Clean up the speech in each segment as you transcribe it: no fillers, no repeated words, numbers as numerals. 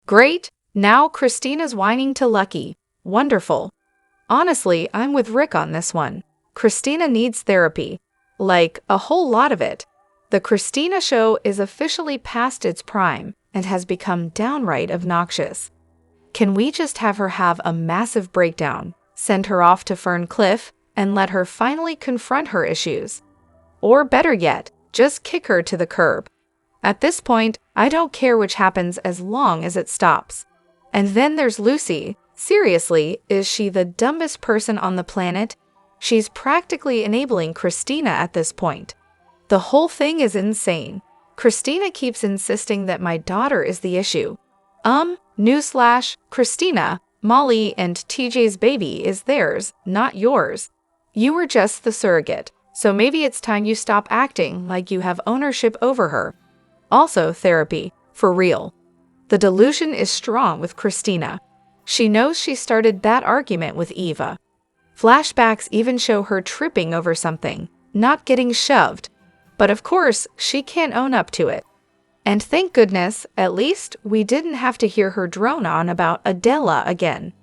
Great, now Kristina's whining to Lucky. Wonderful. Honestly, I'm with Rick on this one. Kristina needs therapy. Like, a whole lot of it. The Kristina show is officially past its prime and has become downright obnoxious. Can we just have her have a massive breakdown, send her off to Fern Cliff, and let her finally confront her issues? Or better yet, just kick her to the curb. At this point, I don't care which happens as long as it stops. And then there's Lucy. Seriously, is she the dumbest person on the planet? She's practically enabling Kristina at this point. The whole thing is insane. Kristina keeps insisting that my daughter is the issue. Newsflash, Kristina, Molly and TJ's baby is theirs, not yours. You were just the surrogate, so maybe it's time you stop acting like you have ownership over her. Also, therapy, for real. The delusion is strong with Kristina. She knows she started that argument with Eva. Flashbacks even show her tripping over something, not getting shoved. But of course, she can't own up to it. And thank goodness, at least, we didn't have to hear her drone on about Adela again.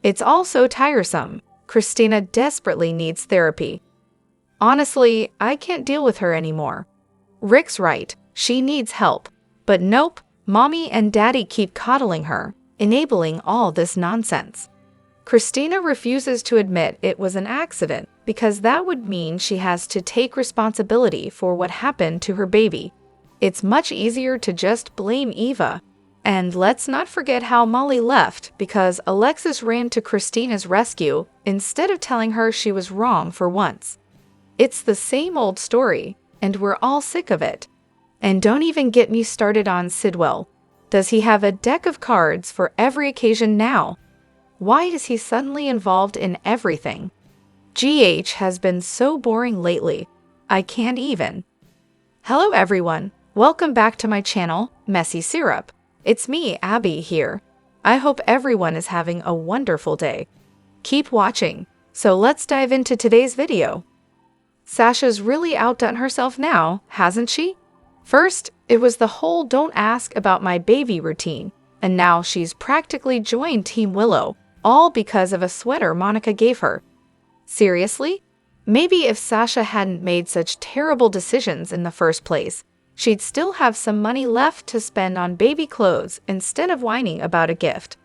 It's all so tiresome. Kristina desperately needs therapy. Honestly, I can't deal with her anymore. Rick's right, she needs help. But nope, Mommy and Daddy keep coddling her, enabling all this nonsense. Kristina refuses to admit it was an accident because that would mean she has to take responsibility for what happened to her baby. It's much easier to just blame Eva. And let's not forget how Molly left because Alexis ran to Kristina's rescue instead of telling her she was wrong for once. It's the same old story, and we're all sick of it. And don't even get me started on Sidwell. Does he have a deck of cards for every occasion now? Why is he suddenly involved in everything? GH has been so boring lately. I can't even. Hello everyone, welcome back to my channel, Messy Syrup. It's me, Abby, here. I hope everyone is having a wonderful day. Keep watching. So let's dive into today's video. Sasha's really outdone herself now, hasn't she? First, it was the whole don't ask about my baby routine, and now she's practically joined Team Willow, all because of a sweater Monica gave her. Seriously? Maybe if Sasha hadn't made such terrible decisions in the first place, she'd still have some money left to spend on baby clothes instead of whining about a gift.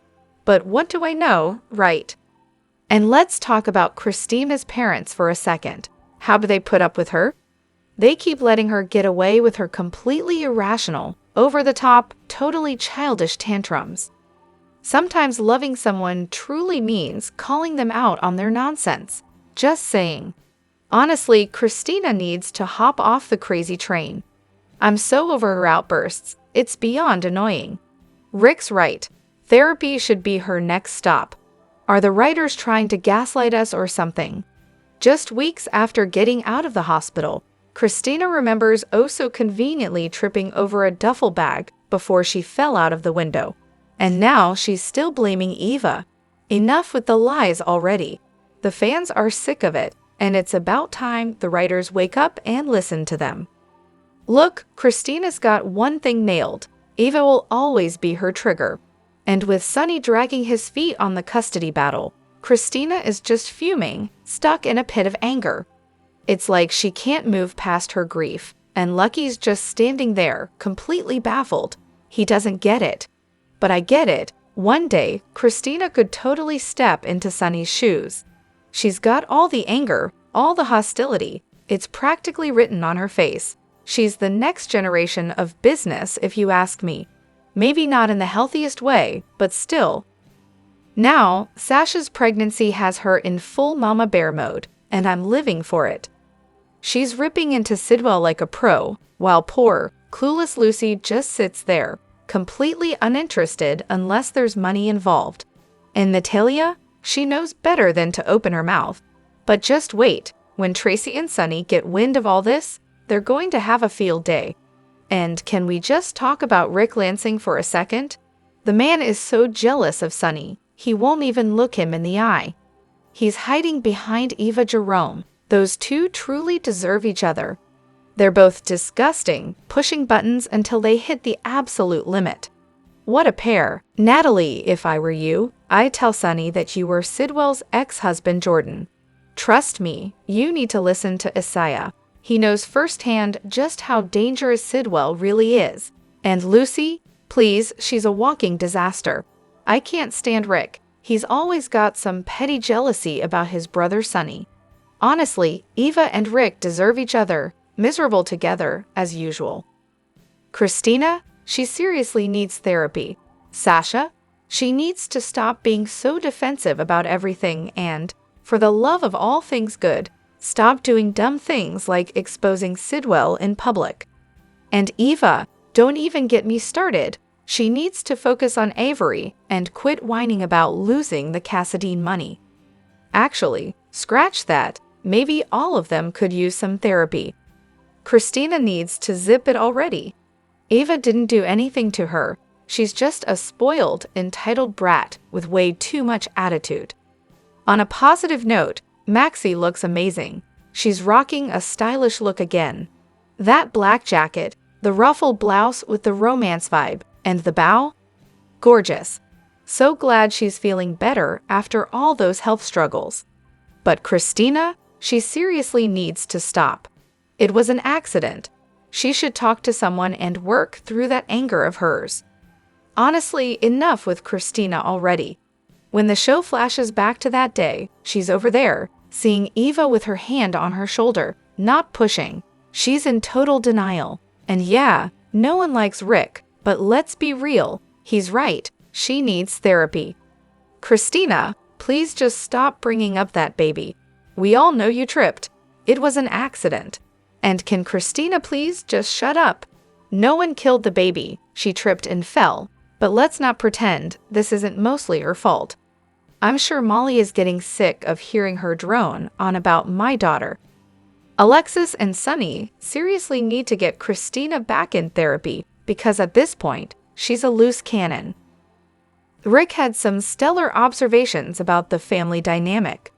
But what do I know, right? And let's talk about Kristina's parents for a second. How do they put up with her? They keep letting her get away with her completely irrational, over-the-top, totally childish tantrums. Sometimes loving someone truly means calling them out on their nonsense. Just saying. Honestly, Kristina needs to hop off the crazy train. I'm so over her outbursts, it's beyond annoying. Rick's right. Therapy should be her next stop. Are the writers trying to gaslight us or something? Just weeks after getting out of the hospital, Kristina remembers oh so conveniently tripping over a duffel bag before she fell out of the window. And now she's still blaming Eva. Enough with the lies already. The fans are sick of it, and it's about time the writers wake up and listen to them. Look, Kristina's got one thing nailed. Eva will always be her trigger. And with Sonny dragging his feet on the custody battle, Kristina is just fuming, stuck in a pit of anger. It's like she can't move past her grief, and Lucky's just standing there, completely baffled. He doesn't get it. But I get it. One day, Kristina could totally step into Sonny's shoes. She's got all the anger, all the hostility. It's practically written on her face. She's the next generation of business, if you ask me. Maybe not in the healthiest way, but still. Now, Sasha's pregnancy has her in full mama bear mode, and I'm living for it. She's ripping into Sidwell like a pro, while poor, clueless Lucy just sits there, completely uninterested unless there's money involved. And Natalia? She knows better than to open her mouth. But just wait, when Tracy and Sonny get wind of all this, they're going to have a field day. And can we just talk about Rick Lansing for a second? The man is so jealous of Sonny, he won't even look him in the eye. He's hiding behind Eva Jerome. Those two truly deserve each other. They're both disgusting, pushing buttons until they hit the absolute limit. What a pair. Natalie, if I were you, I'd tell Sonny that you were Sidwell's ex-husband Jordan. Trust me, you need to listen to Isaiah. He knows firsthand just how dangerous Sidwell really is. And Lucy, please, she's a walking disaster. I can't stand Rick. He's always got some petty jealousy about his brother Sonny. Honestly, Eva and Rick deserve each other, miserable together, as usual. Kristina, she seriously needs therapy. Sasha, she needs to stop being so defensive about everything and, for the love of all things good, stop doing dumb things like exposing Sidwell in public. And Eva, don't even get me started. She needs to focus on Avery and quit whining about losing the Cassadine money. Actually, scratch that. Maybe all of them could use some therapy. Kristina needs to zip it already. Eva didn't do anything to her. She's just a spoiled, entitled brat with way too much attitude. On a positive note, Maxie looks amazing. She's rocking a stylish look again. That black jacket, the ruffled blouse with the romance vibe, and the bow? Gorgeous. So glad she's feeling better after all those health struggles. But Kristina, she seriously needs to stop. It was an accident. She should talk to someone and work through that anger of hers. Honestly, enough with Kristina already. When the show flashes back to that day, she's over there, seeing Eva with her hand on her shoulder, not pushing. She's in total denial. And yeah, no one likes Rick, but let's be real, he's right, she needs therapy. Kristina, please just stop bringing up that baby. We all know you tripped. It was an accident. And can Kristina please just shut up? No one killed the baby, she tripped and fell, but let's not pretend this isn't mostly her fault. I'm sure Molly is getting sick of hearing her drone on about my daughter. Alexis and Sonny seriously need to get Kristina back in therapy because at this point, she's a loose cannon. Rick had some stellar observations about the family dynamic.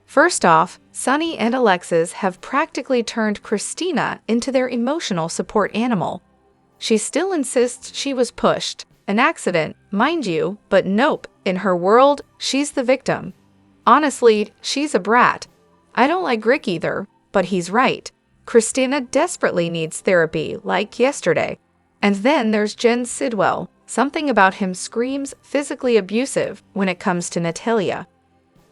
First off, Sonny and Alexis have practically turned Kristina into their emotional support animal. She still insists she was pushed, an accident, mind you, but nope, in her world, she's the victim. Honestly, she's a brat. I don't like Rick either, but he's right. Kristina desperately needs therapy, like yesterday. And then there's Jenz Sidwell. Something about him screams physically abusive when it comes to Natalia.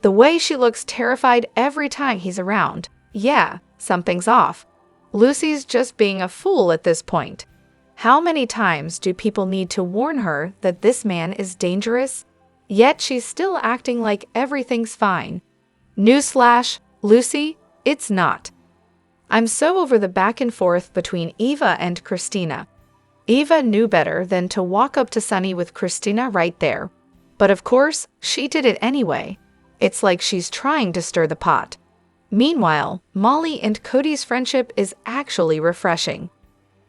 The way she looks terrified every time he's around. Yeah, something's off. Lucy's just being a fool at this point. How many times do people need to warn her that this man is dangerous? Yet she's still acting like everything's fine. Newsflash, Lucy, it's not. I'm so over the back and forth between Eva and Kristina. Eva knew better than to walk up to Sonny with Kristina right there. But of course, she did it anyway. It's like she's trying to stir the pot. Meanwhile, Molly and Cody's friendship is actually refreshing.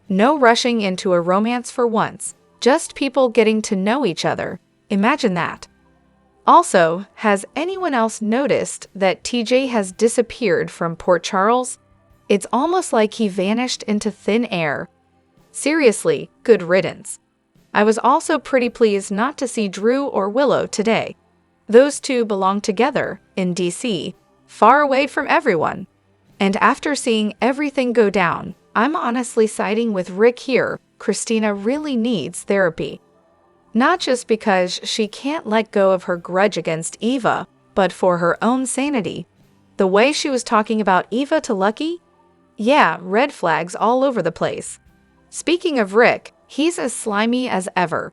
No rushing into a romance for once, just people getting to know each other. Imagine that. Also, has anyone else noticed that TJ has disappeared from Port Charles? It's almost like he vanished into thin air. Seriously, good riddance. I was also pretty pleased not to see Drew or Willow today. Those two belong together in DC, far away from everyone. And after seeing everything go down, I'm honestly siding with Rick here. Kristina really needs therapy. Not just because she can't let go of her grudge against Eva, but for her own sanity. The way she was talking about Eva to Lucky? Yeah, red flags all over the place. Speaking of Rick, he's as slimy as ever.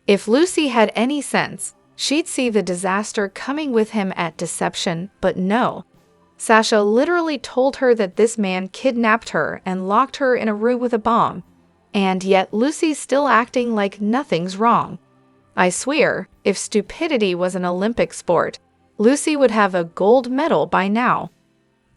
If Lucy had any sense, she'd see the disaster coming with him at deception, but no. Sasha literally told her that this man kidnapped her and locked her in a room with a bomb. And yet Lucy's still acting like nothing's wrong. I swear, if stupidity was an Olympic sport, Lucy would have a gold medal by now.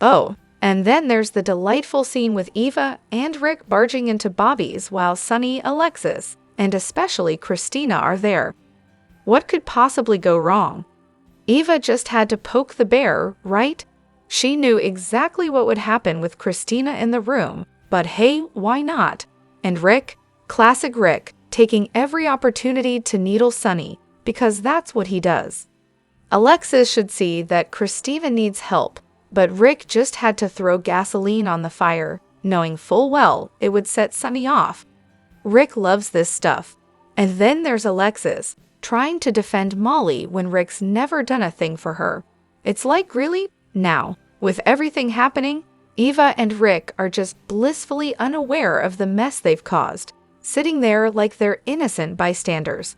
Oh, and then there's the delightful scene with Eva and Rick barging into Bobby's while Sonny, Alexis, and especially Kristina are there. What could possibly go wrong? Eva just had to poke the bear, right? She knew exactly what would happen with Kristina in the room, but hey, why not? And Rick? Classic Rick. taking every opportunity to needle Sonny, because that's what he does. Alexis should see that Kristina needs help, but Rick just had to throw gasoline on the fire, knowing full well it would set Sonny off. Rick loves this stuff. And then there's Alexis, trying to defend Molly when Rick's never done a thing for her. It's like, really? Now, with everything happening, Eva and Rick are just blissfully unaware of the mess they've caused, sitting there like they're innocent bystanders.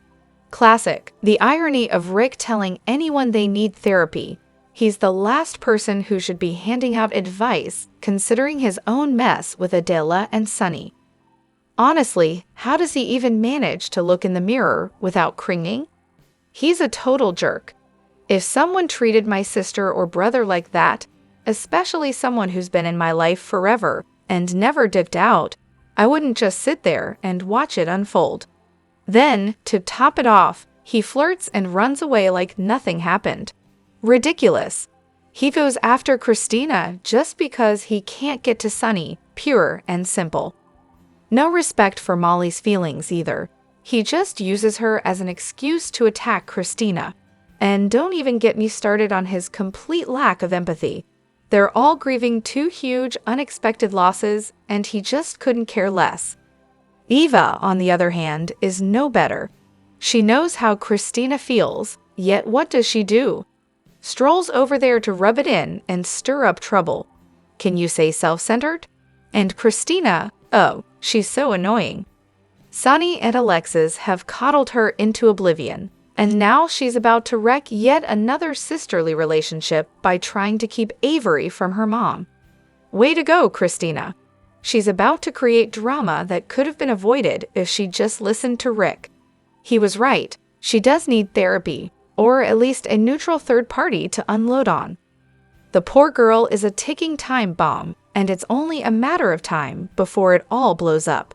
Classic. The irony of Rick telling anyone they need therapy. He's the last person who should be handing out advice, considering his own mess with Adela and Sonny. Honestly, how does he even manage to look in the mirror without cringing? He's a total jerk. If someone treated my sister or brother like that, especially someone who's been in my life forever and never dipped out, I wouldn't just sit there and watch it unfold. Then, to top it off, he flirts and runs away like nothing happened. Ridiculous. He goes after Kristina just because he can't get to Sonny, pure and simple. No respect for Molly's feelings either. He just uses her as an excuse to attack Kristina. And don't even get me started on his complete lack of empathy. They're all grieving two huge, unexpected losses, and he just couldn't care less. Eva, on the other hand, is no better. She knows how Kristina feels, yet what does she do? Strolls over there to rub it in and stir up trouble. Can you say self-centered? And Kristina, oh, she's so annoying. Sonny and Alexis have coddled her into oblivion, and now she's about to wreck yet another sisterly relationship by trying to keep Avery from her mom. Way to go, Kristina. She's about to create drama that could have been avoided if she just listened to Rick. He was right. She does need therapy, or at least a neutral third party to unload on. The poor girl is a ticking time bomb, and it's only a matter of time before it all blows up.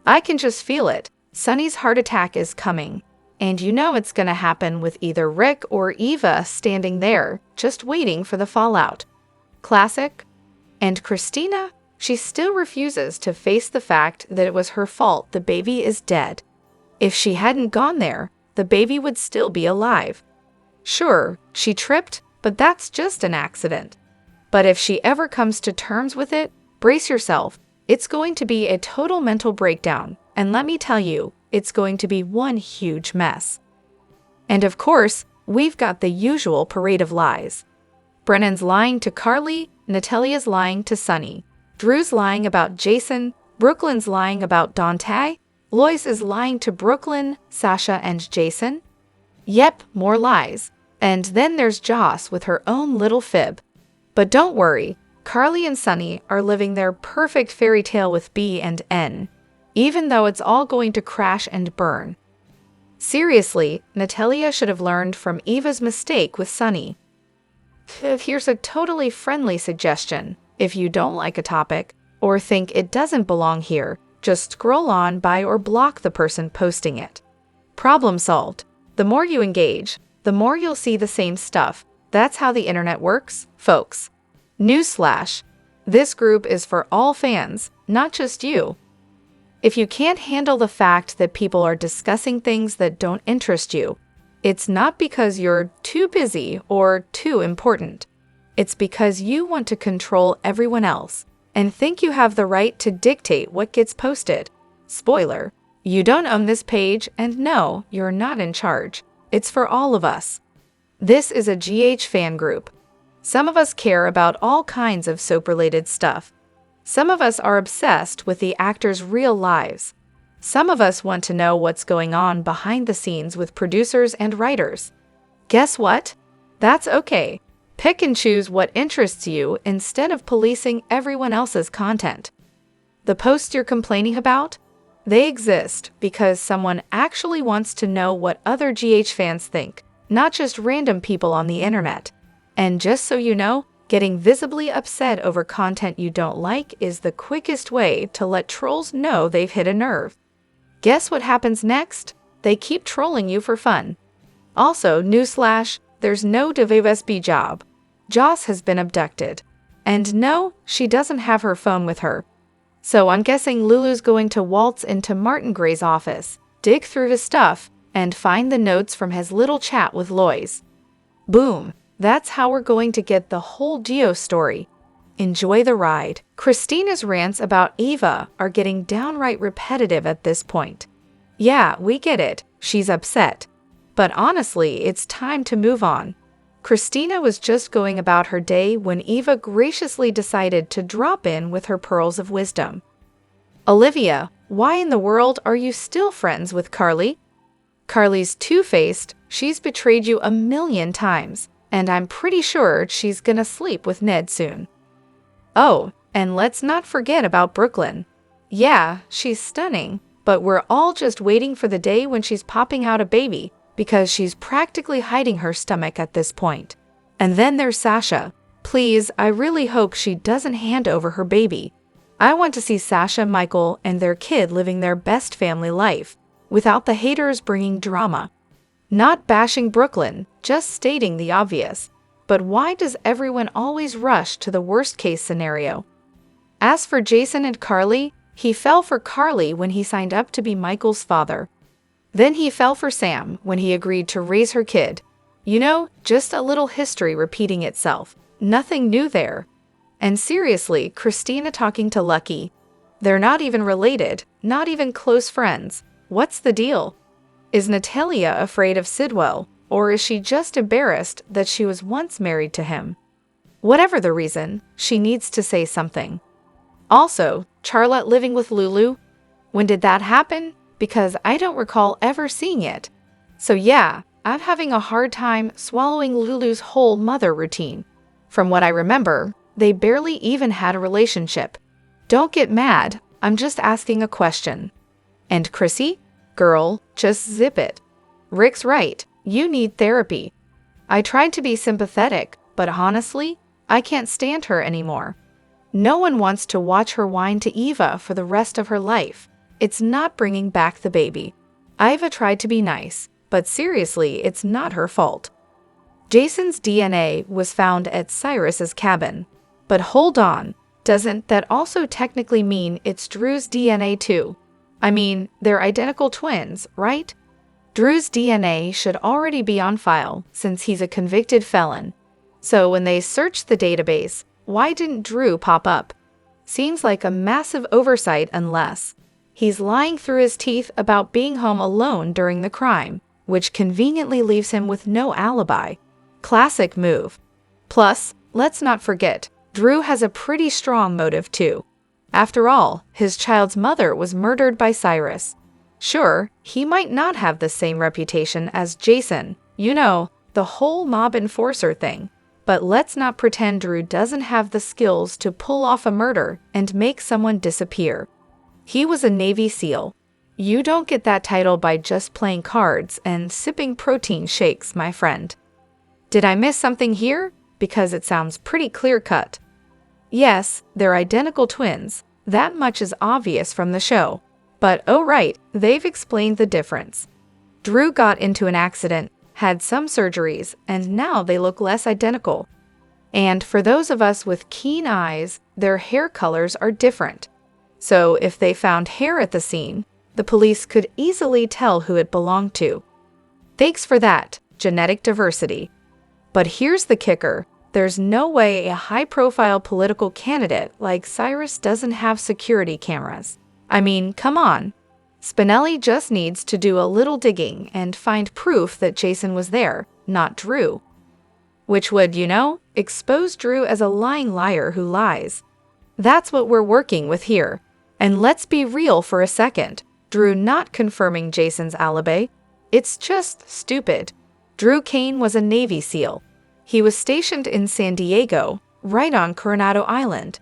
I can just feel it. Sonny's heart attack is coming, and you know it's gonna happen with either Rick or Eva standing there, just waiting for the fallout. Classic. And Kristina? She still refuses to face the fact that it was her fault the baby is dead. If she hadn't gone there, the baby would still be alive. Sure, she tripped, but that's just an accident. But if she ever comes to terms with it, brace yourself. It's going to be a total mental breakdown, and let me tell you, it's going to be one huge mess. And of course, we've got the usual parade of lies. Brennan's lying to Carly, Natalia's lying to Sonny. Drew's lying about Jason, Brooklyn's lying about Dante, Lois is lying to Brooklyn, Sasha, and Jason. Yep, more lies. And then there's Joss with her own little fib. But don't worry, Carly and Sonny are living their perfect fairy tale with B and N, even though it's all going to crash and burn. Seriously, Natalia should have learned from Eva's mistake with Sonny. Here's a totally friendly suggestion. If you don't like a topic, or think it doesn't belong here, just scroll on by or block the person posting it. Problem solved. The more you engage, the more you'll see the same stuff. That's how the internet works, folks. Newsflash. This group is for all fans, not just you. If you can't handle the fact that people are discussing things that don't interest you, it's not because you're too busy or too important. It's because you want to control everyone else and think you have the right to dictate what gets posted. Spoiler, you don't own this page, and no, you're not in charge. It's for all of us. This is a GH fan group. Some of us care about all kinds of soap-related stuff. Some of us are obsessed with the actors' real lives. Some of us want to know what's going on behind the scenes with producers and writers. Guess what? That's okay. Pick and choose what interests you instead of policing everyone else's content. The posts you're complaining about? They exist because someone actually wants to know what other GH fans think, not just random people on the internet. And just so you know, getting visibly upset over content you don't like is the quickest way to let trolls know they've hit a nerve. Guess what happens next? They keep trolling you for fun. Also, newsflash, there's no WSB job. Joss has been abducted. And no, she doesn't have her phone with her. So I'm guessing Lulu's going to waltz into Martin Gray's office, dig through his stuff, and find the notes from his little chat with Lois. Boom! That's how we're going to get the whole Dio story. Enjoy the ride. Kristina's rants about Eva are getting downright repetitive at this point. Yeah, we get it. She's upset. But honestly, it's time to move on. Kristina was just going about her day when Eva graciously decided to drop in with her pearls of wisdom. Olivia, why in the world are you still friends with Carly? Carly's two-faced, she's betrayed you a million times, and I'm pretty sure she's gonna sleep with Ned soon. Oh, and let's not forget about Brooklyn. Yeah, she's stunning, but we're all just waiting for the day when she's popping out a baby, because she's practically hiding her stomach at this point. And then there's Sasha. Please, I really hope she doesn't hand over her baby. I want to see Sasha, Michael, and their kid living their best family life, without the haters bringing drama. Not bashing Brooklyn, just stating the obvious. But why does everyone always rush to the worst-case scenario? As for Jason and Carly, he fell for Carly when he signed up to be Michael's father. Then he fell for Sam when he agreed to raise her kid. You know, just a little history repeating itself. Nothing new there. And seriously, Kristina talking to Lucky. They're not even related, not even close friends. What's the deal? Is Natalia afraid of Sidwell, or is she just embarrassed that she was once married to him? Whatever the reason, she needs to say something. Also, Charlotte living with Lulu? When did that happen? Because I don't recall ever seeing it. So yeah, I'm having a hard time swallowing Lulu's whole mother routine. From what I remember, they barely even had a relationship. Don't get mad, I'm just asking a question. And Chrissy? Girl, just zip it. Rick's right, you need therapy. I tried to be sympathetic, but honestly, I can't stand her anymore. No one wants to watch her whine to Eva for the rest of her life. It's not bringing back the baby. Eva tried to be nice, but seriously, it's not her fault. Jason's DNA was found at Cyrus's cabin. But hold on, doesn't that also technically mean it's Drew's DNA too? I mean, they're identical twins, right? Drew's DNA should already be on file since he's a convicted felon. So when they searched the database, why didn't Drew pop up? Seems like a massive oversight unless he's lying through his teeth about being home alone during the crime, which conveniently leaves him with no alibi. Classic move. Plus, let's not forget, Drew has a pretty strong motive too. After all, his child's mother was murdered by Cyrus. Sure, he might not have the same reputation as Jason, you know, the whole mob enforcer thing. But let's not pretend Drew doesn't have the skills to pull off a murder and make someone disappear. He was a Navy SEAL. You don't get that title by just playing cards and sipping protein shakes, my friend. Did I miss something here? Because it sounds pretty clear-cut. Yes, they're identical twins. That much is obvious from the show. But oh right, they've explained the difference. Drew got into an accident, had some surgeries, and now they look less identical. And for those of us with keen eyes, their hair colors are different. So if they found hair at the scene, the police could easily tell who it belonged to. Thanks for that, genetic diversity. But here's the kicker. There's no way a high-profile political candidate like Cyrus doesn't have security cameras. I mean, come on. Spinelli just needs to do a little digging and find proof that Jason was there, not Drew. Which would, you know, expose Drew as a lying liar who lies. That's what we're working with here. And let's be real for a second. Drew not confirming Jason's alibi. It's just stupid. Drew Kane was a Navy SEAL. He was stationed in San Diego, right on Coronado Island.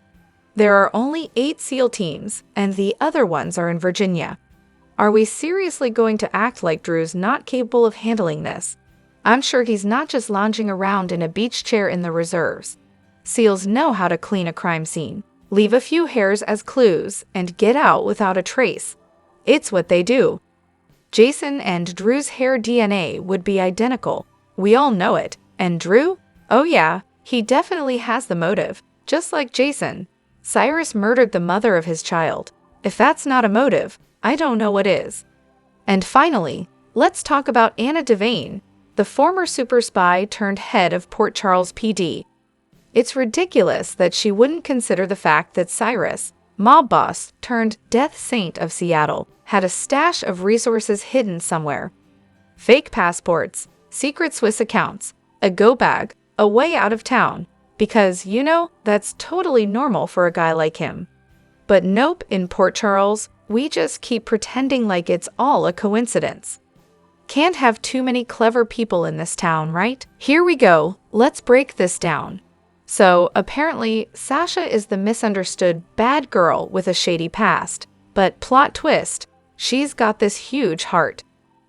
There are only 8 SEAL teams, and the other ones are in Virginia. Are we seriously going to act like Drew's not capable of handling this? I'm sure he's not just lounging around in a beach chair in the reserves. SEALs know how to clean a crime scene, leave a few hairs as clues, and get out without a trace. It's what they do. Jason and Drew's hair DNA would be identical. We all know it. And Drew? Oh yeah, he definitely has the motive, just like Jason. Cyrus murdered the mother of his child. If that's not a motive, I don't know what is. And finally, let's talk about Anna Devane, the former super spy turned head of Port Charles PD. It's ridiculous that she wouldn't consider the fact that Cyrus, mob boss turned death saint of Seattle, had a stash of resources hidden somewhere. Fake passports, secret Swiss accounts, a go bag, a way out of town, because, that's totally normal for a guy like him. But nope, in Port Charles, we just keep pretending like it's all a coincidence. Can't have too many clever people in this town, right? Here we go, let's break this down. So, apparently, Sasha is the misunderstood bad girl with a shady past. But plot twist, she's got this huge heart.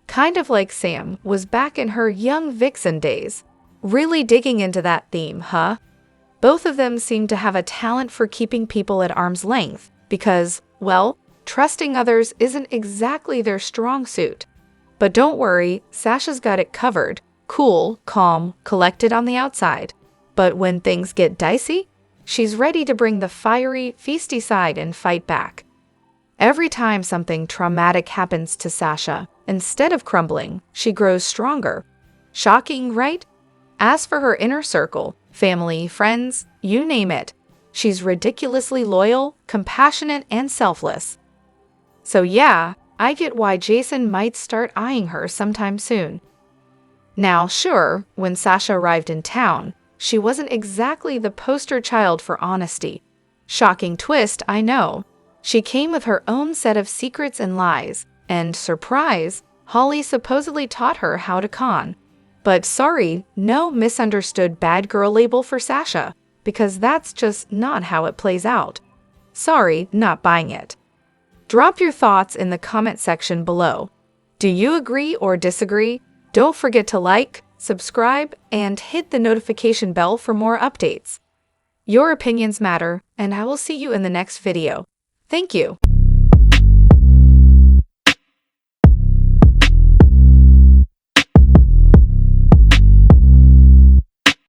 Kind of like Sam was back in her young vixen days. Really digging into that theme, huh? Both of them seem to have a talent for keeping people at arm's length because, well, trusting others isn't exactly their strong suit. But don't worry, Sasha's got it covered. Cool, calm, collected on the outside. But when things get dicey, she's ready to bring the fiery, feisty side and fight back. Every time something traumatic happens to Sasha, instead of crumbling, she grows stronger. Shocking, right? As for her inner circle, family, friends, you name it, she's ridiculously loyal, compassionate, and selfless. So yeah, I get why Jason might start eyeing her sometime soon. Now, sure, when Sasha arrived in town, she wasn't exactly the poster child for honesty. Shocking twist, I know. She came with her own set of secrets and lies, and surprise, Holly supposedly taught her how to con. But sorry, no misunderstood bad girl label for Sasha, because that's just not how it plays out. Sorry, not buying it. Drop your thoughts in the comment section below. Do you agree or disagree? Don't forget to like, subscribe, and hit the notification bell for more updates. Your opinions matter, and I will see you in the next video. Thank you.